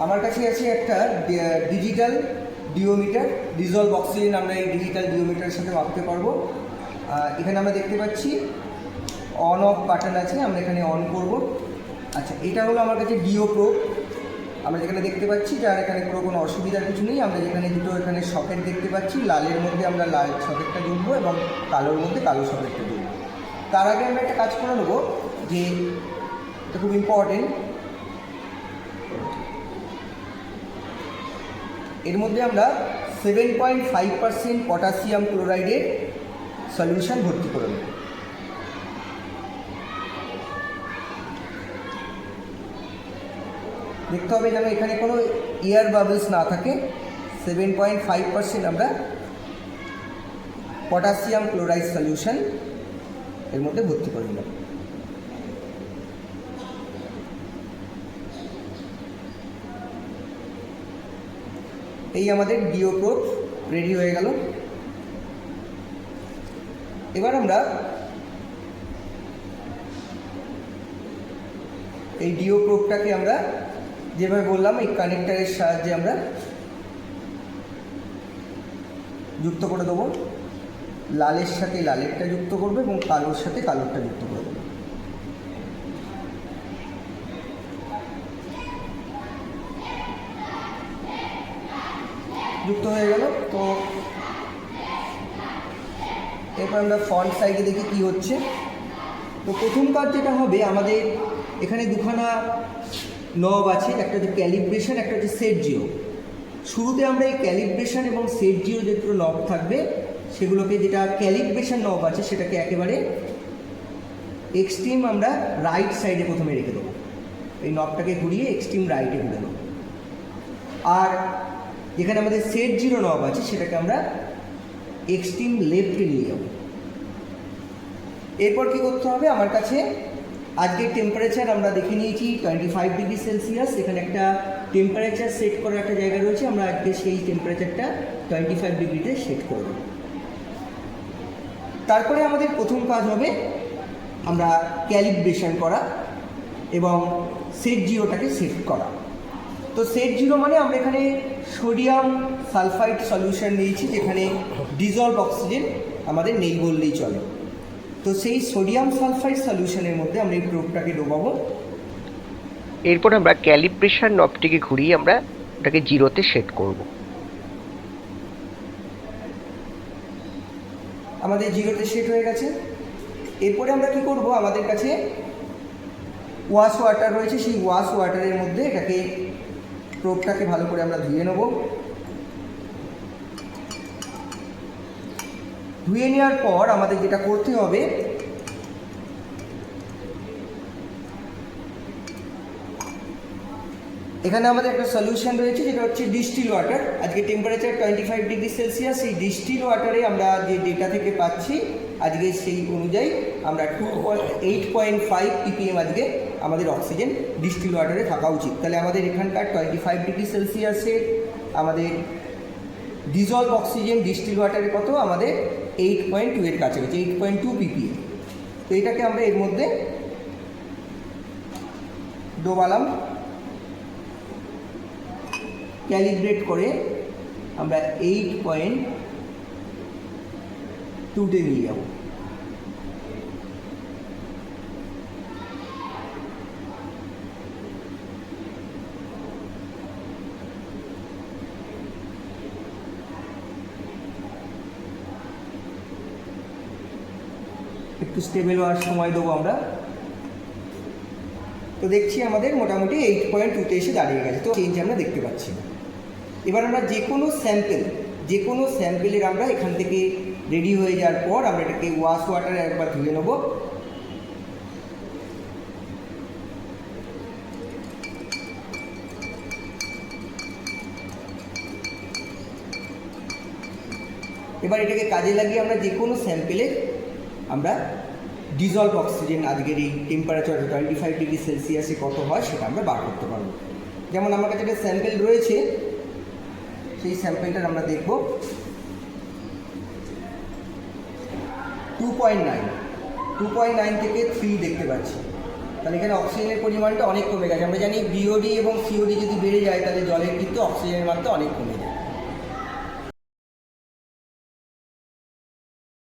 আমার কাছে আছে একটা ডিজিটাল ডিওমিটার, ডিজলভ অক্সিজেন আমরা এই ডিজিটাল ডিওমিটারের সাথে মাপতে পারবো। এখানে আমরা দেখতে পাচ্ছি অন অফ বাটন আছে, আমরা এখানে অন করব। আচ্ছা, এটা হলো আমার কাছে ডিও প্রোব। আমরা যেখানে দেখতে পাচ্ছি যার এখানে কোনো অসুবিধার কিছু নেই। আমরা যেখানে দুটো এখানে সকেট দেখতে পাচ্ছি, লালের মধ্যে আমরা লাল সকেটটা জুড়বো এবং কালোর মধ্যে কালো সকেটটা জুড়বো। তার আগে আমরা একটা কাজ করে নেবো, যে এটা খুব ইম্পর্টেন্ট, এর মধ্যে আমরা 7.5% পটাশিয়াম ক্লোরাইডের সলিউশন ভর্তি করে নেব। দেখতে হবে যেন এখানে কোনো এয়ার বাবলস না থাকে। 7.5% আমরা পটাশিয়াম ক্লোরাইড সলিউশন এর মধ্যে ভর্তি করে নিলাম। এই আমাদের ডিও প্রোব রেডি হয়ে গেল। এবার আমরা এই ডিও প্রোবটাকে আমরা যেভাবে বললাম এই কানেক্টারের সাহায্যে আমরা যুক্ত করে দেবো। লালের সাথে লালেরটা যুক্ত করবো এবং কালোর সাথে কালোরটা যুক্ত করে দেবো। যুক্ত হয়ে গেল। তো এরপর আমরা ফ্রন্ট সাইডে দেখি কি হচ্ছে। তো প্রথম কাজ যেটা হবে, আমাদের এখানে দুখানা নব আছে, একটা হচ্ছে ক্যালিব্রেশন, একটা হচ্ছে সেট জিরো। শুরুতে আমরা এই ক্যালিব্রেশন এবং সেট জিরো যে দুটো নব থাকবে সেগুলোকে, যেটা ক্যালিব্রেশন নব আছে সেটাকে একেবারে এক্সট্রিম আমরা রাইট সাইডে প্রথমে রেখে দেবো। এই নবটাকে ঘুরিয়ে এক্সট্রিম রাইটে ঘুরে দেবো। আর যেখানে আমাদের সেট জিরো নব আছে সেটাকে আমরা এক্সট্রিম লেফটে নিয়ে যাব। এরপর কী করতে হবে, আমার কাছে আজকের টেম্পারেচার আমরা দেখে নিয়েছি 25 ডিগ্রি সেলসিয়াস। এখানে একটা টেম্পারেচার সেট করার একটা জায়গা রয়েছে, আমরা আজকে সেই টেম্পারেচারটা 25 ডিগ্রিতে সেট করে দেব। তারপরে আমাদের প্রথম কাজ হবে আমরা ক্যালিব্রেশন করা এবং সেট জিরোটাকে সেট করা। তো সেট জিরো মানে আমরা এখানে সোডিয়াম সালফাইড সলিউশন নিয়েছি, যেখানে ডিজলভ অক্সিজেন আমাদের নেই বললেই চলে। তো সেই সোডিয়াম সালফাইড সলিউশনের মধ্যে আমরা এই প্রোবটাকে ডোবাবো। এরপর আমরা ক্যালিব্রেশন নবটিকে ঘুরিয়ে আমরা ওটাকে জিরোতে সেট করব। আমাদের জিরোতে সেট হয়ে গেছে। এরপরে আমরা কি করব, আমাদের কাছে ওয়াশ ওয়াটার রয়েছে, সেই ওয়াশ ওয়াটারের মধ্যে এটাকে প্রোবটাকে ভালো করে আমরা ধুয়ে নেব। ধুয়ে নেওয়ার পর আমাদের যেটা করতে হবে, এখানে আমাদের একটা সলিউশন রয়েছে যেটা হচ্ছে ডিস্টিল ওয়াটার। আজকে টেম্পারেচার 25 ডিগ্রি সেলসিয়াস। এই ডিস্টিল ওয়াটারে আমরা যে ডেটা থেকে পাচ্ছি আজকে সেই অনুযায়ী আমরা 8.5 ppm আজকে আমাদের অক্সিজেন ডিস্টিল ওয়াটারে থাকা উচিত। তাহলে আমাদের এখানকার 25 ডিগ্রি সেলসিয়াসে আমাদের ডিজলভ অক্সিজেন ডিস্টিল ওয়াটারে কত, আমাদের 8.2 এর কাছাকাছি, 8.2 ppm। তো এটাকে আমরা এর মধ্যে ডোবালাম। ক্যালিব্রেট করে আমরা 8.2-তে নিয়ে যাব। একটু স্টেবল হওয়ার সময় দেবো আমরা। তো দেখছি আমাদের মোটামুটি 8.2-তে এসে দাঁড়িয়ে গেছে। তো চেঞ্জ আমরা দেখতে পাচ্ছি না। এবার আমরা যে কোনো স্যাম্পেলের আমরা এখান থেকে রেডি হয়ে যাওয়ার পর আমরা এটাকে ওয়াশ ওয়াটারে একবার ধুয়ে নেব। এবার এটাকে কাজে লাগিয়ে আমরা যে কোনো স্যাম্পেলে আমরা ডিজলভ অক্সিজেন আজকের এই টেম্পারেচার 25 ডিগ্রি সেলসিয়াসে কত হয় সেটা আমরা বার করতে পারবো। যেমন আমার কাছে একটা স্যাম্পেল রয়েছে, সেই স্যাম্পেলটার আমরা দেখব 2.9 থেকে 3 দেখতে পাচ্ছি। তাহলে এখানে অক্সিজেনের পরিমাণটা অনেক কমে গেছে। আমরা জানি বিওডি এবং সিওডি যদি বেড়ে যায় তাহলে জলের কিন্তু অক্সিজেনের মাত্রা অনেক কমে যায়।